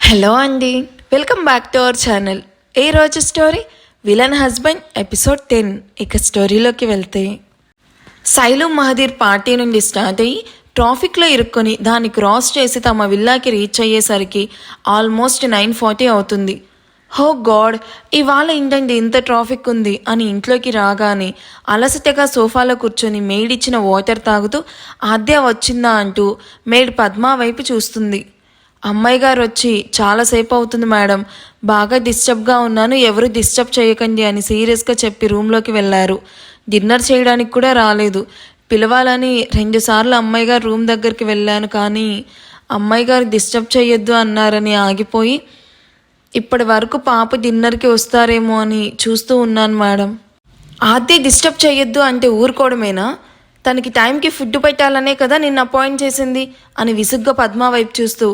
Hello అండి, welcome back to our channel. ఈ రోజు స్టోరీ విలన్ హస్బెండ్ ఎపిసోడ్ 10. ఇక స్టోరీలోకి వెళ్తే, శైలు మహదీర్ పార్టీ నుండి స్టార్ట్ అయ్యి ట్రాఫిక్లో ఇరుక్కొని దాన్ని క్రాస్ చేసి తమ విల్లాకి రీచ్ అయ్యేసరికి ఆల్మోస్ట్ 9:40 అవుతుంది. హో గాడ్, ఇవాళ ఏంటండి ఇంత ట్రాఫిక్ ఉంది అని ఇంట్లోకి రాగానే అలసటగా సోఫాలో కూర్చొని మెయిడ్ ఇచ్చిన వాటర్ తాగుతూ ఆద్య వచ్చిందా అంటూ మెయిడ్ పద్మా వైపు చూస్తుంది. అమ్మాయి గారు వచ్చి చాలాసేపు అవుతుంది మేడం, బాగా డిస్టర్బ్గా ఉన్నాను, ఎవరు డిస్టర్బ్ చేయకండి అని సీరియస్గా చెప్పి రూమ్లోకి వెళ్ళారు. డిన్నర్ చేయడానికి కూడా రాలేదు. పిలవాలని 2 సార్లు అమ్మాయి గారు రూమ్ దగ్గరికి వెళ్ళాను, కానీ అమ్మాయి గారు డిస్టర్బ్ చేయొద్దు అన్నారని ఆగిపోయి ఇప్పటి వరకు పాప డిన్నర్కి వస్తారేమో అని చూస్తూ ఉన్నాను మేడం. ఆద్య డిస్టర్బ్ చేయొద్దు అంటే ఊరుకోవడమేనా? తనకి టైంకి ఫుడ్ పెట్టాలనే కదా నిన్ను అపాయింట్ చేసింది అని విసుగ్గా పద్మా వైపు చూస్తూ,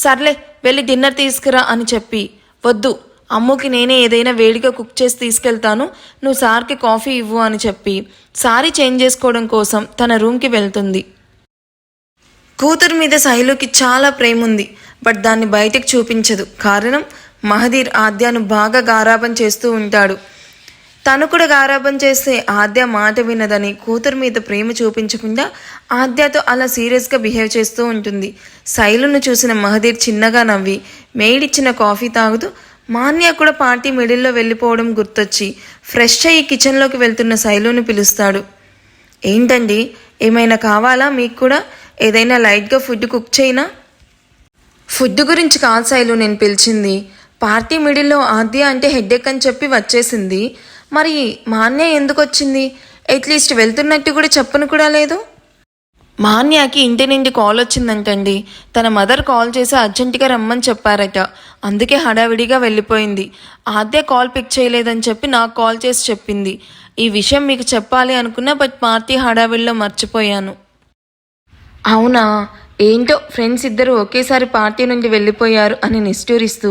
సర్లే వెళ్ళి డిన్నర్ తీసుకురా అని చెప్పి, వద్దు అమ్ముకి నేనే ఏదైనా వేడిగా కుక్ చేసి తీసుకెళ్తాను, నువ్వు సార్కి కాఫీ ఇవ్వు అని చెప్పి సారీ చేంజ్ చేసుకోవడం కోసం తన రూమ్కి వెళ్తుంది. కూతురు మీద శైలుకి చాలా ప్రేమ ఉంది, బట్ దాన్ని బయటకు చూపించదు. కారణం మహదీర్ ఆద్యను బాగా గారాబం చేస్తూ ఉంటాడు. తను కూడా గారాబం చేస్తే ఆద్య మాట వినదని కూతురు మీద ప్రేమ చూపించకుండా ఆద్యతో అలా సీరియస్గా బిహేవ్ చేస్తూ ఉంటుంది. శైలును చూసిన మహదీర్ చిన్నగా నవ్వి మెయిడ్ ఇచ్చిన కాఫీ తాగుతూ మాన్య కూడా పార్టీ మిడిల్లో వెళ్ళిపోవడం గుర్తొచ్చి ఫ్రెష్ అయ్యి కిచెన్లోకి వెళ్తున్న శైలుని పిలుస్తాడు. ఏంటండి, ఏమైనా కావాలా మీకు కూడా? ఏదైనా లైట్గా ఫుడ్ కుక్ చేయనా? ఫుడ్ గురించి కాదు శైలు నేను పిలిచింది. పార్టీ మిడిల్లో ఆద్య అంటే హెడ్ఏక్ అని చెప్పి వచ్చేసింది. మరి మాన్య ఎందుకు వచ్చింది? అట్లీస్ట్ వెళ్తున్నట్టు కూడా చెప్పను కూడా లేదు. మాన్యాకి ఇంటి నుండి కాల్ వచ్చిందంటండి. తన మదర్ కాల్ చేసి అర్జెంటుగా రమ్మని చెప్పారట. అందుకే హడావిడిగా వెళ్ళిపోయింది. ఆద్య కాల్ పిక్ చేయలేదని చెప్పి నాకు కాల్ చేసి చెప్పింది. ఈ విషయం మీకు చెప్పాలి అనుకున్నా, బట్ పార్టీ హడావిడిలో మర్చిపోయాను. అవునా? ఏంటో ఫ్రెండ్స్ ఇద్దరు ఒకేసారి పార్టీ నుండి వెళ్ళిపోయారు అని నిష్ఠూరిస్తూ,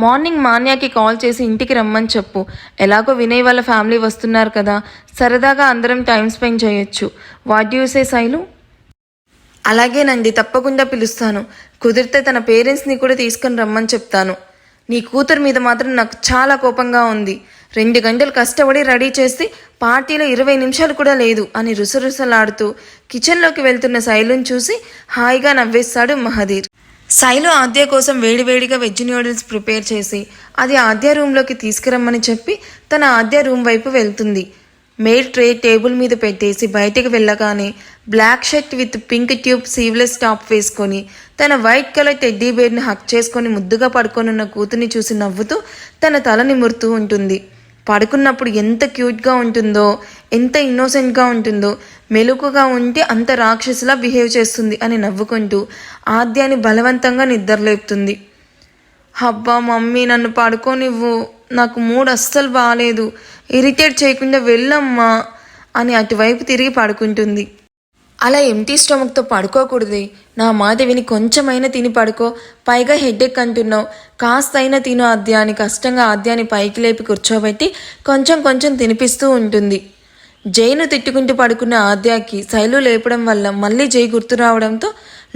మార్నింగ్ మాన్యాకి కాల్ చేసి ఇంటికి రమ్మని చెప్పు. ఎలాగో వినయ్ వాళ్ళ ఫ్యామిలీ వస్తున్నారు కదా, సరదాగా అందరం టైం స్పెండ్ చేయొచ్చు. What you say Shailu? అలాగేనండి, తప్పకుండా పిలుస్తాను. కుదిరితే తన పేరెంట్స్ని కూడా తీసుకొని రమ్మని చెప్తాను. నీ కూతురు మీద మాత్రం నాకు చాలా కోపంగా ఉంది. 2 గంటలు కష్టపడి రెడీ చేసి పార్టీలో 20 నిమిషాలు కూడా లేదు అని రుసరుసలాడుతూ కిచెన్లోకి వెళ్తున్న శైలుని చూసి హాయిగా నవ్వేస్తాడు మహదీర్. శైలు ఆద్య కోసం వేడివేడిగా వెజ్ న్యూడిల్స్ ప్రిపేర్ చేసి అది ఆద్య రూమ్లోకి తీసుకురమ్మని చెప్పి తన ఆద్య రూమ్ వైపు వెళ్తుంది. మెయిడ్ ట్రే టేబుల్ మీద పెట్టేసి బయటకు వెళ్ళగానే black shirt with pink tube sleeveless top వేసుకొని తన వైట్ కలర్ టెడ్డీ బేర్ని హక్ చేసుకొని ముద్దుగా పడుకొనున్న కూతుర్ని చూసి నవ్వుతూ తన తల నిమురుతూ ఉంటుంది. పడుకున్నప్పుడు ఎంత క్యూట్గా ఉంటుందో, ఎంత ఇన్నోసెంట్గా ఉంటుందో, మెలకుగా ఉంటే అంత రాక్షసులా బిహేవ్ చేస్తుంది అని నవ్వుకుంటూ ఆద్యాని బలవంతంగా నిద్రలేపుతుంది. అబ్బా మమ్మీ, నన్ను పడుకోనివ్వు, నాకు మూడ్ అస్సలు బాగాలేదు, ఇరిటేట్ చేయకుండా వెళ్ళమ్మా అని అటువైపు తిరిగి పడుకుంటుంది. అలా ఎంటీ స్టమక్తో పడుకోకూడదే, నా మాట విని కొంచెమైనా తిని పడుకో. పైగా హెడ్ఏక్ అంటున్నావు, కాస్తైనా తిను ఆద్య అని కష్టంగా ఆద్యాని పైకి లేపి కూర్చోబెట్టి కొంచెం కొంచెం తినిపిస్తూ ఉంటుంది. జైను తిట్టుకుంటూ పడుకున్న ఆద్యాకి శైలు లేపడం వల్ల మళ్ళీ జై గుర్తు రావడంతో,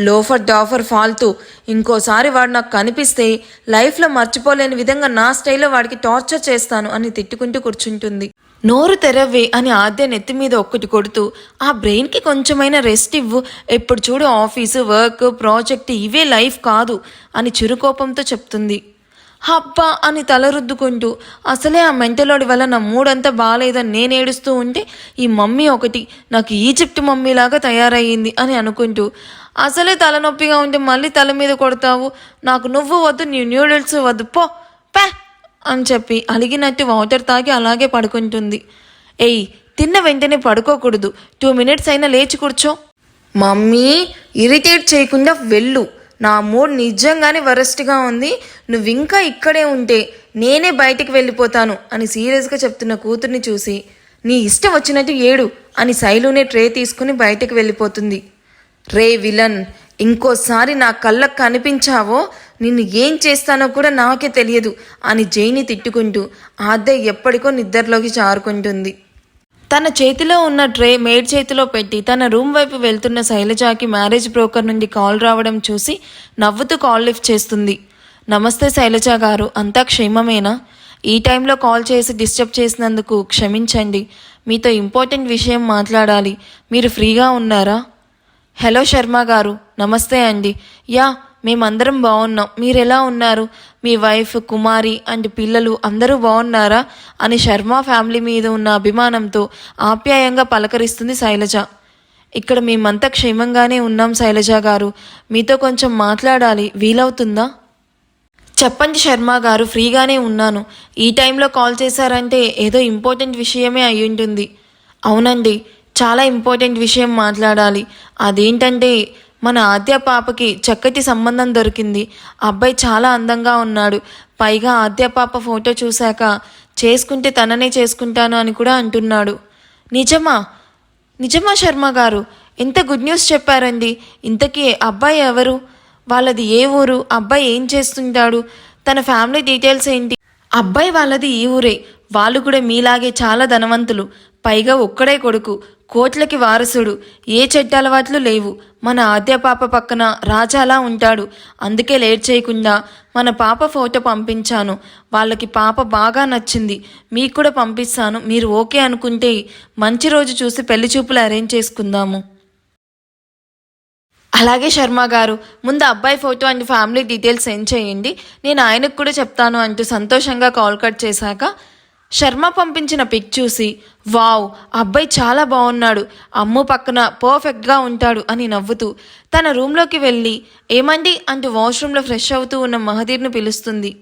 లోఫర్ డాఫర్ ఫాల్తూ, ఇంకోసారి వాడు నాకు కనిపిస్తే లైఫ్లో మర్చిపోలేని విధంగా నా స్టైల్లో వాడికి టార్చర్ చేస్తాను అని తిట్టుకుంటూ కూర్చుంటుంది. నోరు తెరవ్వే అని ఆద్య నెత్తి మీద ఒక్కటి కొడుతూ, ఆ బ్రెయిన్కి కొంచెమైనా రెస్ట్ ఇవ్వు, ఎప్పుడు చూడు ఆఫీసు, వర్క్, ప్రాజెక్ట్, ఇవే లైఫ్ కాదు అని చిరుకోపంతో చెప్తుంది. హబ్బా అని తల రుద్దుకుంటూ, అసలే ఆ మెంటలోడి వల్ల నా మూడంతా బాగాలేదని నేను ఏడుస్తూ ఉంటే ఈ మమ్మీ ఒకటి నాకు ఈజిప్ట్ మమ్మీలాగా తయారయ్యింది అని అనుకుంటూ, అసలే తలనొప్పిగా ఉంటే మళ్ళీ తల మీద కొడతావు, నాకు నువ్వు వద్దు, నీ న్యూడిల్స్ వద్దు, పో పే అని చెప్పి అలిగినట్టు వాటర్ తాగి అలాగే పడుకుంటుంది. ఏయ్, తిన్న వెంటనే పడుకోకూడదు, 2 మినిట్స్ అయినా లేచి కూర్చో. మమ్మీ, ఇరిటేట్ చేయకుండా వెళ్ళు, నా మూడ్ నిజంగానే వరస్ట్గా ఉంది, నువ్వు ఇంకా ఇక్కడే ఉంటే నేనే బయటికి వెళ్ళిపోతాను అని సీరియస్గా చెప్తున్న కూతుర్ని చూసి, నీ ఇష్టం వచ్చినట్టు ఏడు అని శైలునే ట్రే తీసుకుని బయటకు వెళ్ళిపోతుంది. రే విలన్, ఇంకోసారి నా కళ్ళకు కనిపించావో నిన్ను ఏం చేస్తానో కూడా నాకే తెలియదు అని జైని తిట్టుకుంటూ ఆద్య ఎప్పటికో నిద్రలోకి జారుకుంటుంది. తన చేతిలో ఉన్న ట్రే మేడ్ చేతిలో పెట్టి తన రూమ్ వైపు వెళ్తున్న శైలజాకి మ్యారేజ్ బ్రోకర్ నుండి కాల్ రావడం చూసి నవ్వుతూ కాల్ లిఫ్ట్ చేస్తుంది. నమస్తే శైలజ గారు, అంతా క్షేమమేనా? ఈ టైంలో కాల్ చేసి డిస్టర్బ్ చేసినందుకు క్షమించండి. మీతో ఇంపార్టెంట్ విషయం మాట్లాడాలి. మీరు ఫ్రీగా ఉన్నారా? హలో శర్మ గారు, నమస్తే అండి. యా, మేమందరం బాగున్నాం. మీరెలా ఉన్నారు? మీ వైఫ్, కుమారి అండ్ పిల్లలు అందరూ బాగున్నారా అని శర్మ ఫ్యామిలీ మీద ఉన్న అభిమానంతో ఆప్యాయంగా పలకరిస్తుంది శైలజ. ఇక్కడ మేమంతా క్షేమంగానే ఉన్నాం శైలజ గారు. మీతో కొంచెం మాట్లాడాలి, వీలవుతుందా? చెప్పండి శర్మ గారు, ఫ్రీగానే ఉన్నాను. ఈ టైంలో కాల్ చేశారంటే ఏదో ఇంపార్టెంట్ విషయమే అయ్యుంటుంది. అవునండి, చాలా ఇంపార్టెంట్ విషయం మాట్లాడాలి. అదేంటంటే మన ఆద్య పాపకి చక్కటి సంబంధం దొరికింది. అబ్బాయి చాలా అందంగా ఉన్నాడు. పైగా ఆద్య పాప ఫోటో చూశాక చేసుకుంటే తననే చేసుకుంటాను అని కూడా అంటున్నాడు. నిజమా? నిజమా శర్మ గారు? ఎంత గుడ్ న్యూస్ చెప్పారండి. ఇంతకీ అబ్బాయి ఎవరు? వాళ్ళది ఏ ఊరు? అబ్బాయి ఏం చేస్తుంటాడు? తన ఫ్యామిలీ డీటెయిల్స్ ఏంటి? అబ్బాయి వాళ్ళది ఈ ఊరే. వాళ్ళు కూడా మీలాగే చాలా ధనవంతులు. పైగా ఒక్కడే కొడుకు, కోట్లకి వారసుడు. ఏ చెడ్డ అలవాట్లు లేవు. మన ఆద్య పాప పక్కన రాజాలా ఉంటాడు. అందుకే లేట్ చేయకుండా మన పాప ఫోటో పంపించాను. వాళ్ళకి పాప బాగా నచ్చింది. మీకు కూడా పంపిస్తాను. మీరు ఓకే అనుకుంటే మంచి రోజు చూసి పెళ్లి చూపులు అరేంజ్ చేసుకుందాము. అలాగే శర్మ గారు, ముందు అబ్బాయి photo and family details send చేయండి. నేను ఆయనకు కూడా చెప్తాను అంటూ సంతోషంగా కాల్ కట్ చేశాక శర్మ పంపించిన పిక్ చూసి, వావ్, అబ్బాయి చాలా బాగున్నాడు, అమ్ము పక్కన పర్ఫెక్ట్గా ఉంటాడు అని నవ్వుతూ తన రూమ్లోకి వెళ్ళి ఏమండి అంటూ వాష్రూమ్లో ఫ్రెష్ అవుతూ ఉన్న మహదీర్ను పిలుస్తుంది.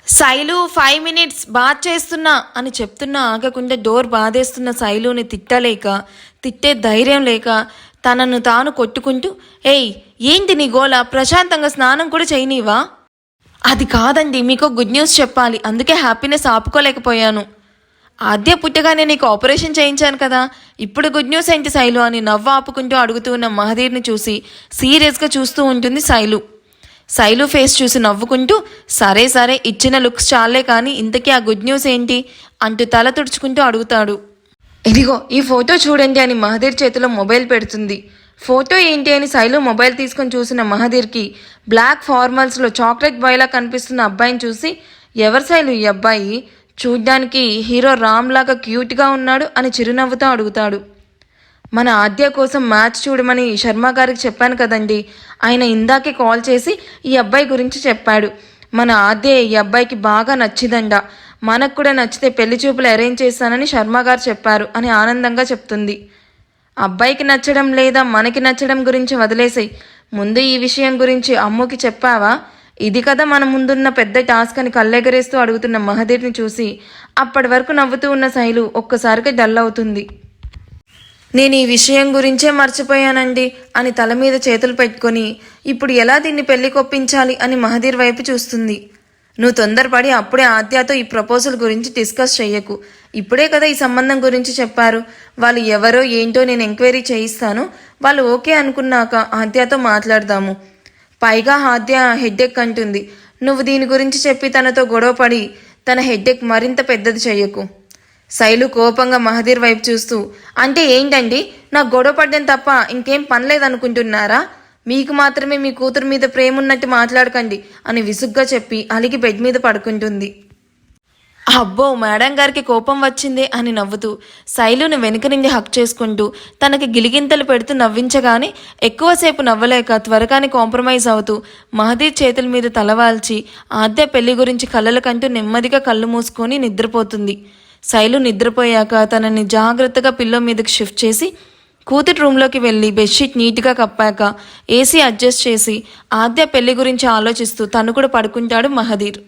శైలు 5 మినిట్స్ బాత్ చేస్తున్నా అని చెప్తున్నా ఆగకుండా డోర్ బాధేస్తున్న శైలుని తిట్టలేక, తిట్టే ధైర్యం లేక తనను తాను కొట్టుకుంటూ, ఏయ్ ఏంటి నీ గోల? ప్రశాంతంగా స్నానం కూడా చేయనీవా? అది కాదండి, మీకు గుడ్ న్యూస్ చెప్పాలి. అందుకే హ్యాపీనెస్ ఆపుకోలేకపోయాను. ఆద్య పుట్టగానే నీకు ఆపరేషన్ చేయించాను కదా, ఇప్పుడు గుడ్ న్యూస్ ఏంటి శైలు అని నవ్వు ఆపుకుంటూ అడుగుతూ ఉన్న మహదీర్ని చూసి సీరియస్గా చూస్తూ ఉంటుంది శైలు. శైలు ఫేస్ చూసి నవ్వుకుంటూ, సరే సరే, ఇచ్చిన లుక్స్ చాలే కానీ ఇంతకీ ఆ గుడ్ న్యూస్ ఏంటి అంటూ తల తుడుచుకుంటూ అడుగుతాడు. ఇదిగో ఈ ఫోటో చూడండి అని మహదీర్ చేతిలో మొబైల్ పెడుతుంది. ఫోటో ఏంటి అని శైలు మొబైల్ తీసుకొని చూసిన మహదీర్కి బ్లాక్ ఫార్మల్స్లో చాక్లెట్ బాయ్లా కనిపిస్తున్న అబ్బాయిని చూసి, ఎవరు శైలు ఈ అబ్బాయి? చూడ్డానికి హీరో రామ్ లాగా క్యూట్గా ఉన్నాడు అని చిరునవ్వుతో అడుగుతాడు. మన ఆద్య కోసం మ్యాచ్ చూడమని శర్మ గారికి చెప్పాను కదండి. ఆయన ఇందాకే కాల్ చేసి ఈ అబ్బాయి గురించి చెప్పాడు. మన ఆద్య ఈ అబ్బాయికి బాగా నచ్చిదండ. మనకు కూడా నచ్చితే పెళ్లి చూపులు అరేంజ్ చేస్తానని శర్మ గారు చెప్పారు అని ఆనందంగా చెప్తుంది. అబ్బాయికి నచ్చడం లేదా మనకి నచ్చడం గురించి వదిలేసాయి. ముందు ఈ విషయం గురించి అమ్ముకి చెప్పావా? ఇది కదా మన ముందున్న పెద్ద టాస్క్ అని కళ్ళెగరేస్తూ అడుగుతున్న మహదీర్ని చూసి అప్పటి వరకు నవ్వుతూ ఉన్న శైలు ఒక్కసారిగా డల్ అవుతుంది. నేను ఈ విషయం గురించే మర్చిపోయానండి అని తల మీద చేతులు పెట్టుకొని ఇప్పుడు ఎలా దీన్ని పెళ్లి కొప్పించాలి అని మహదీర్ వైపు చూస్తుంది. నువ్వు తొందరపడి అప్పుడే ఆద్యతో ఈ ప్రపోజల్ గురించి డిస్కస్ చెయ్యకు. ఇప్పుడే కదా ఈ సంబంధం గురించి చెప్పారు. వాళ్ళు ఎవరో ఏంటో నేను ఎంక్వైరీ చేయిస్తాను. వాళ్ళు ఓకే అనుకున్నాక ఆద్యతో మాట్లాడదాము. పైగా ఆద్య హెడ్ఏక్ అంటుంది. నువ్వు దీని గురించి చెప్పి తనతో గొడవపడి తన హెడ్ఏక్ మరింత పెద్దది చెయ్యకు. శైలు కోపంగా మహదీర్ వైపు చూస్తూ, అంటే ఏంటండి, నాకు గొడవ పడ్డం తప్ప ఇంకేం పనిలేదనుకుంటున్నారా? మీకు మాత్రమే మీ కూతురు మీద ప్రేమ ఉన్నట్టు మాట్లాడకండి అని విసుగ్గా చెప్పి అలిగి బెడ్ మీద పడుకుంటుంది. అబ్బో, మేడం గారికి కోపం వచ్చిందే అని నవ్వుతూ శైలుని వెనుక నుండి హక్ చేసుకుంటూ తనకి గిలిగింతలు పెడుతూ నవ్వించగానే ఎక్కువసేపు నవ్వలేక త్వరగానే కాంప్రమైజ్ అవుతూ మహదీర్ చేతుల మీద తలవాల్చి ఆద్య పెళ్లి గురించి కలలకంటూ నెమ్మదిగా కళ్ళు మూసుకొని నిద్రపోతుంది. శైలు నిద్రపోయాక తనని జాగ్రత్తగా పిల్లో మీదకి షిఫ్ట్ చేసి కూతురు రూమ్లోకి వెళ్ళి బెడ్షీట్ నీట్గా కప్పాక ఏసీ అడ్జస్ట్ చేసి ఆద్య పెళ్లి గురించి ఆలోచిస్తూ తను కూడా పడుకుంటాడు మహదీర్.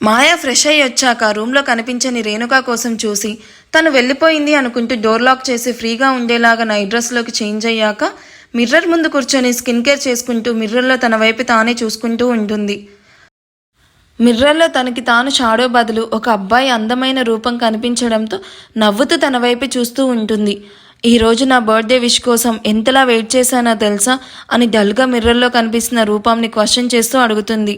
మాయా ఫ్రెష్ అయ్యి వచ్చాక రూమ్లో కనిపించని రేణుకా కోసం చూసి తను వెళ్ళిపోయింది అనుకుంటూ డోర్ లాక్ చేసి ఫ్రీగా ఉండేలాగా నైట్ డ్రెస్లోకి చేంజ్ అయ్యాక మిర్రర్ ముందు కూర్చొని స్కిన్ కేర్ చేసుకుంటూ మిర్రర్లో తన వైపు తానే చూసుకుంటూ ఉంటుంది. మిర్రర్లో తనకి తాను షాడో బదులు ఒక అబ్బాయి అందమైన రూపం కనిపించడంతో నవ్వుతూ తన వైపు చూస్తూ ఉంటుంది. ఈరోజు నా బర్త్డే విష్ కోసం ఎంతలా వెయిట్ చేశానో తెలుసా అని డల్గా మిర్రర్లో కనిపిస్తున్న రూపంని క్వశ్చన్ చేస్తూ అడుగుతుంది.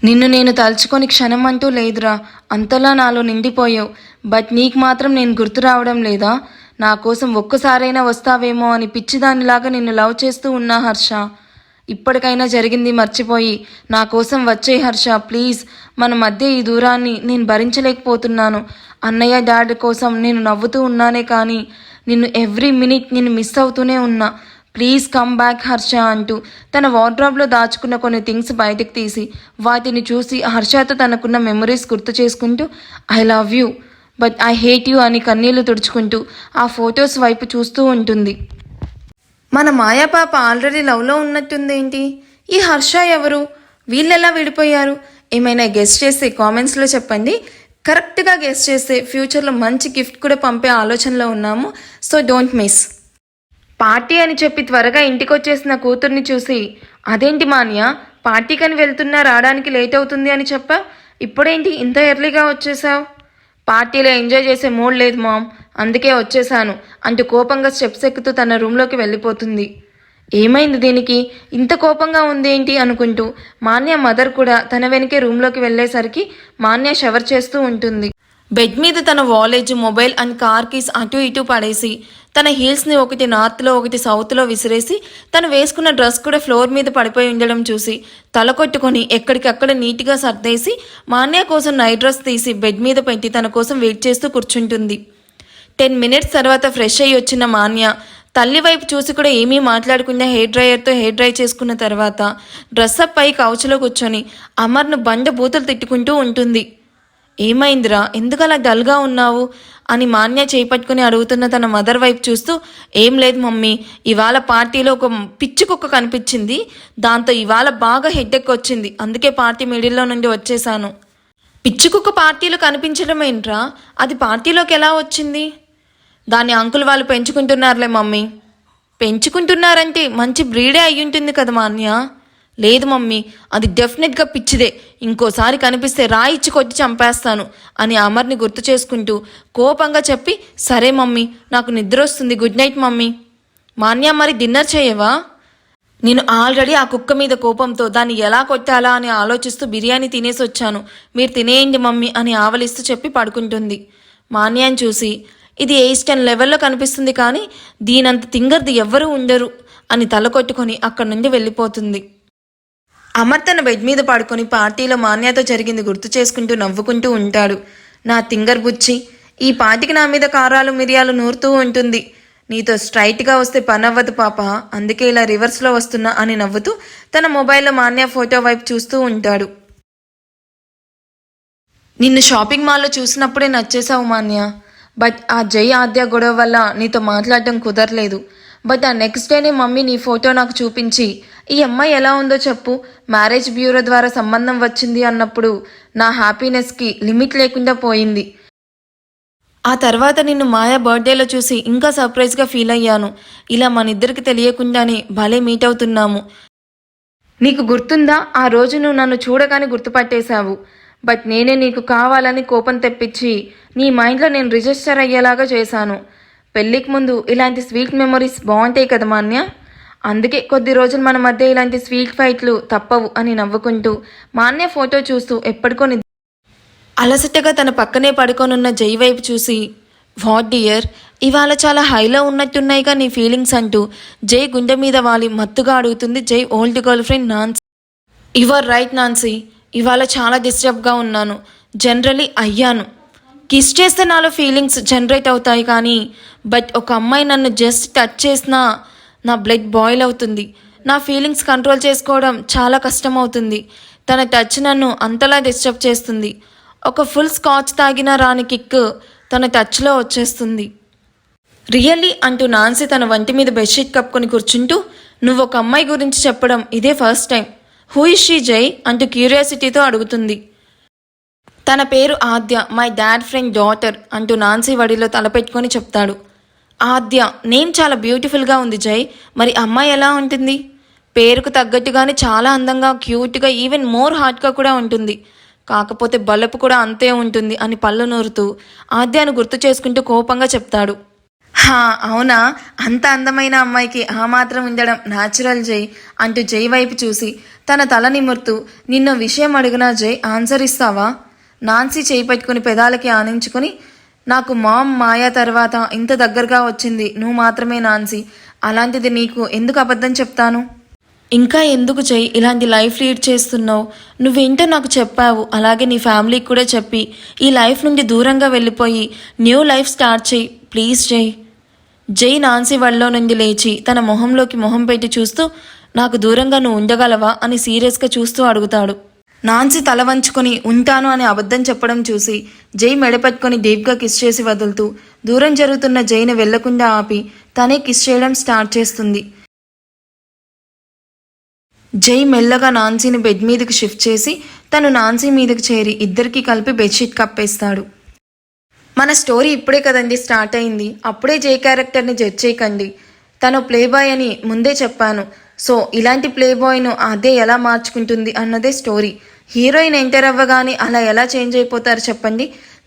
నిన్ను నేను తలుచుకొని క్షణం అంటూ లేదురా, అంతలా నాలో నిండిపోయావు. బట్ నీకు మాత్రం నేను గుర్తు రావడం లేదా? నా కోసం ఒక్కసారైనా వస్తావేమో అని పిచ్చిదానిలాగా నిన్ను లవ్ చేస్తూ ఉన్నా హర్ష. ఇప్పటికైనా జరిగింది మర్చిపోయి నా కోసం వచ్చే హర్ష, ప్లీజ్. మన మధ్య ఈ దూరాన్ని నేను భరించలేకపోతున్నాను. అన్నయ్య డాడీ కోసం నేను నవ్వుతూ ఉన్నానే కానీ నిన్ను ఎవ్రీ మినిట్ నేను మిస్ అవుతూనే ఉన్నా. ప్లీజ్ కమ్ బ్యాక్ హర్ష అంటూ తన వార్డ్రోబ్లో దాచుకున్న కొన్ని థింగ్స్ బయటకు తీసి వాటిని చూసి హర్షతో తనకున్న మెమరీస్ గుర్తు చేసుకుంటూ I love you but I hate you అని కన్నీళ్లు తుడుచుకుంటూ ఆ ఫొటోస్ వైపు చూస్తూ ఉంటుంది. మన మాయా పాప ఆల్రెడీ లవ్లో ఉన్నట్టుందేంటి? ఈ హర్ష ఎవరు? వీళ్ళెలా విడిపోయారు? ఏమైనా గెస్ట్ చేస్తే కామెంట్స్లో చెప్పండి. కరెక్ట్గా గెస్ట్ చేస్తే ఫ్యూచర్లో మంచి గిఫ్ట్ కూడా పంపే ఆలోచనలో ఉన్నాము. So don't miss. పార్టీ అని చెప్పి త్వరగా ఇంటికి వచ్చేసిన కూతుర్ని చూసి అదేంటి మాన్యా, పార్టీకని వెళ్తున్నా, రావడానికి లేట్ అవుతుంది అని చెప్పా, ఇప్పుడేంటి ఇంత ఎర్లీగా వచ్చేసావు? పార్టీలో ఎంజాయ్ చేసే మూడ్ లేదు మామ్, అందుకే వచ్చేసాను అంటూ కోపంగా స్టెప్స్ ఎక్కుతూ తన రూమ్లోకి వెళ్ళిపోతుంది. ఏమైంది దీనికి ఇంత కోపంగా ఉంది ఏంటి అనుకుంటూ మాన్య మదర్ కూడా తన వెనకే రూమ్లోకి వెళ్ళేసరికి మాన్య షవర్ చేస్తూ ఉంటుంది. బెడ్ మీద తన wallet, mobile and car keys అటు ఇటు పడేసి తన హీల్స్ని ఒకటి నార్త్లో ఒకటి సౌత్లో విసిరేసి తను వేసుకున్న డ్రెస్ కూడా ఫ్లోర్ మీద పడిపోయి ఉండడం చూసి తల కొట్టుకొని ఎక్కడికక్కడ నీట్గా సర్దేసి మాన్య కోసం నైట్ డ్రెస్ తీసి బెడ్ మీద పెట్టి తన కోసం వెయిట్ చేస్తూ కూర్చుంటుంది. 10 మినిట్స్ తర్వాత ఫ్రెష్ అయ్యి వచ్చిన మాన్య తల్లి వైపు చూసి కూడా ఏమీ మాట్లాడకుండా హెయిర్ డ్రైయర్తో హెయిర్ డ్రై చేసుకున్న తర్వాత డ్రెస్అప్ పై కౌచ్లో కూర్చొని అమర్ను బండ బూతులు తిట్టుకుంటూ ఉంటుంది. ఏమైందిరా, ఎందుకు అలా డల్గా ఉన్నావు అని మాన్య చేపట్టుకుని అడుగుతున్న తన మదర్ వైపు చూస్తూ ఏం లేదు మమ్మీ, ఇవాళ పార్టీలో ఒక పిచ్చి కుక్క కనిపించింది, దాంతో ఇవాళ బాగా హెడ్ఎక్ వచ్చింది, అందుకే పార్టీ మిడిల్లో నుండి వచ్చేసాను. పిచ్చి కుక్క పార్టీలో కనిపించడం ఏంట్రా? అది పార్టీలోకి ఎలా వచ్చింది? దాన్ని అంకుల్ వాళ్ళు పెంచుకుంటున్నారులే మమ్మీ. పెంచుకుంటున్నారంటే మంచి బ్రీడే అయ్యుంటుంది కదా మాన్య. లేదు మమ్మీ, అది డెఫినెట్గా పిచ్చిదే, ఇంకోసారి కనిపిస్తే రాయిచ్చి కొట్టి చంపేస్తాను అని అమర్ని గుర్తు చేసుకుంటూ కోపంగా చెప్పి సరే మమ్మీ, నాకు నిద్ర వస్తుంది, గుడ్ నైట్ మమ్మీ. మాన్య, మరి డిన్నర్ చేయవా? నేను ఆల్రెడీ ఆ కుక్క మీద కోపంతో దాన్ని ఎలా కొట్టాలా అని ఆలోచిస్తూ బిర్యానీ తినేసి వచ్చాను, మీరు తినేయండి మమ్మీ అని ఆవలిస్తూ చెప్పి పడుకుంటుంది. మాన్యాన్ని చూసి ఇది 8-10 లెవెల్లో కనిపిస్తుంది కానీ దీనంత తింగర్ది ఎవ్వరూ ఉండరు అని తల కొట్టుకొని అక్కడి నుండి వెళ్ళిపోతుంది. అమర్ తన బెడ్ మీద పడుకొని పార్టీలో మాన్యతో జరిగింది గుర్తు చేసుకుంటూ నవ్వుకుంటూ ఉంటాడు. నా తింగర్ బుచ్చి, ఈ పార్టీకి నా మీద కారాలు మిరియాలు నూరుతూ ఉంటుంది, నీతో స్ట్రైట్గా వస్తే పని అవ్వదు పాప, అందుకే ఇలా రివర్స్లో వస్తున్నా అని నవ్వుతూ తన మొబైల్లో మాన్య ఫోటో వైపు చూస్తూ ఉంటాడు. నిన్ను షాపింగ్ మాల్లో చూసినప్పుడే నచ్చేసావు మాన్య, బట్ ఆ జై ఆద్య గొడవ వల్ల నీతో మాట్లాడటం కుదరలేదు. బట్ ఆ నెక్స్ట్ డేనే మమ్మీ నీ ఫోటో నాకు చూపించి ఈ అమ్మాయి ఎలా ఉందో చెప్పు, మ్యారేజ్ బ్యూరో ద్వారా సంబంధం వచ్చింది అన్నప్పుడు నా హ్యాపీనెస్కి లిమిట్ లేకుండా పోయింది. ఆ తర్వాత నిన్ను మాయా బర్త్డేలో చూసి ఇంకా సర్ప్రైజ్గా ఫీల్ అయ్యాను. ఇలా మన ఇద్దరికి తెలియకుండానే భలే మీట్ అవుతున్నాము. నీకు గుర్తుందా, ఆ రోజు నువ్వు నన్ను చూడగానే గుర్తుపట్టేశావు, బట్ నేనే నీకు కావాలని కోపం తెప్పించి నీ మైండ్లో నేను రిజిస్టర్ అయ్యేలాగా చేశాను. పెళ్ళికి ముందు ఇలాంటి స్వీట్ మెమొరీస్ బాగుంటాయి కదా మాన్య, అందుకే కొద్ది రోజులు మన మధ్య ఇలాంటి స్వీట్ ఫైట్లు తప్పవు అని నవ్వుకుంటూ మాన్య ఫోటో చూస్తూ ఎప్పటికో అలసటగా తన పక్కనే పడుకోనున్న జై వైపు చూసి వాట్ డియర్, ఇవాళ చాలా హైలో ఉన్నట్టున్నాయిగా నీ ఫీలింగ్స్ అంటూ జై గుండె మీద వాలి మత్తుగా అడుగుతుంది జై old girl friend Nancy. Your right Nancy, ఇవాళ చాలా డిస్టర్బ్గా ఉన్నాను, జనరలీ అయ్యాను. కిస్ చేస్తే నాలో ఫీలింగ్స్ జనరేట్ అవుతాయి కానీ బట్ ఒక అమ్మాయి నన్ను జస్ట్ టచ్ చేసినా నా బ్లడ్ బాయిల్ అవుతుంది. నా ఫీలింగ్స్ కంట్రోల్ చేసుకోవడం చాలా కష్టం అవుతుంది. తన టచ్ నన్ను అంతలా డిస్టర్బ్ చేస్తుంది. ఒక ఫుల్ స్కాచ్ తాగినా రాని కిక్ తన టచ్లో వచ్చేస్తుంది. రియల్లీ అంటూ నాన్సీ తన వంటి మీద బెడ్షీట్ కప్పుకొని కూర్చుంటూ నువ్వు ఒక అమ్మాయి గురించి చెప్పడం ఇదే first time. Who is she జై అంటూ క్యూరియాసిటీతో అడుగుతుంది. తన పేరు ఆద్య, మై డాడ్ ఫ్రెండ్ డాటర్ అంటూ నాన్సీ వడిలో తలపెట్టుకొని చెప్తాడు. ఆద్య నేమ్ చాలా బ్యూటిఫుల్గా ఉంది జై, మరి అమ్మాయి ఎలా ఉంటుంది? పేరుకు తగ్గట్టుగానే చాలా అందంగా, క్యూట్గా, ఈవెన్ మోర్ హాట్గా కూడా ఉంటుంది, కాకపోతే బలపు కూడా అంతే ఉంటుంది అని పళ్ళు నూరుతూ ఆద్యను గుర్తు చేసుకుంటూ కోపంగా చెప్తాడు. హా అవునా, అంత అందమైన అమ్మాయికి ఆ మాత్రం ఉండడం న్యాచురల్ జై అంటూ జై వైపు చూసి తన తల నిమురుతూ నిన్న విషయం అడిగినా జై ఆన్సర్ ఇస్తావా? నాన్సీ చేయి పెట్టుకుని పెదాలకి ఆనించుకొని నాకు మామ్ మాయా తర్వాత ఇంత దగ్గరగా వచ్చింది నువ్వు మాత్రమే నాన్సీ, అలాంటిది నీకు ఎందుకు అబద్ధం చెప్తాను? ఇంకా ఎందుకు జై ఇలాంటి లైఫ్ లీడ్ చేస్తున్నావు? నువ్వేంటో నాకు చెప్పావు, అలాగే నీ ఫ్యామిలీకి కూడా చెప్పి ఈ లైఫ్ నుండి దూరంగా వెళ్ళిపోయి న్యూ లైఫ్ స్టార్ట్ చేయి ప్లీజ్ జై. జై నాన్సీ వళ్ళలో నుండి లేచి తన మొహంలోకి మొహం పెట్టి చూస్తూ, నాకు దూరంగా నువ్వు ఉండగలవా అని సీరియస్గా చూస్తూ అడుగుతాడు. నాన్సీ తల వంచుకొని ఉంటాను అని అబద్ధం చెప్పడం చూసి జై మెడపెట్టుకొని డీప్గా కిస్ చేసి వదులుతూ దూరం జరుగుతున్న జైని వెళ్లకుండా ఆపి తనే కిస్ చేయడం స్టార్ట్ చేస్తుంది. జై మెల్లగా నాన్సీని బెడ్ మీదకి షిఫ్ట్ చేసి తను నాన్సీ మీదకి చేరి ఇద్దరికి కలిపి బెడ్షీట్ కప్పేస్తాడు. మన స్టోరీ ఇప్పుడే కదండి స్టార్ట్ అయింది, అప్పుడే జై క్యారెక్టర్ని జడ్జ్ చేయకండి. తను ప్లే బాయ్ అని ముందే చెప్పాను. సో ఇలాంటి ప్లే బాయ్ను అదే ఎలా మార్చుకుంటుంది అన్నదే స్టోరీ. హీరోయిన్ ఎంటర్ అవ్వగానే అలా ఎలా చేంజ్ అయిపోతారు చెప్పండి?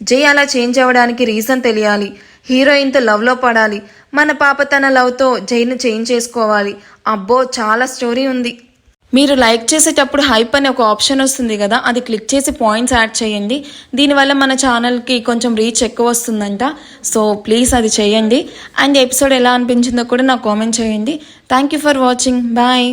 జై అలా చేంజ్ అవ్వడానికి రీజన్ తెలియాలి. హీరోయిన్తో లవ్లో పడాలి. మన పాప తన లవ్తో జైను చేంజ్ చేసుకోవాలి. అబ్బో చాలా స్టోరీ ఉంది. మీరు లైక్ చేసేటప్పుడు హైప్ అనే ఒక ఆప్షన్ వస్తుంది కదా, అది క్లిక్ చేసి పాయింట్స్ యాడ్ చేయండి. దీనివల్ల మన ఛానల్కి కొంచెం రీచ్ ఎక్కువ వస్తుందంట. సో ప్లీజ్ అది చేయండి. అండ్ ఎపిసోడ్ ఎలా అనిపించిందో కూడా నాకు కామెంట్ చేయండి. Thank you for watching. Bye.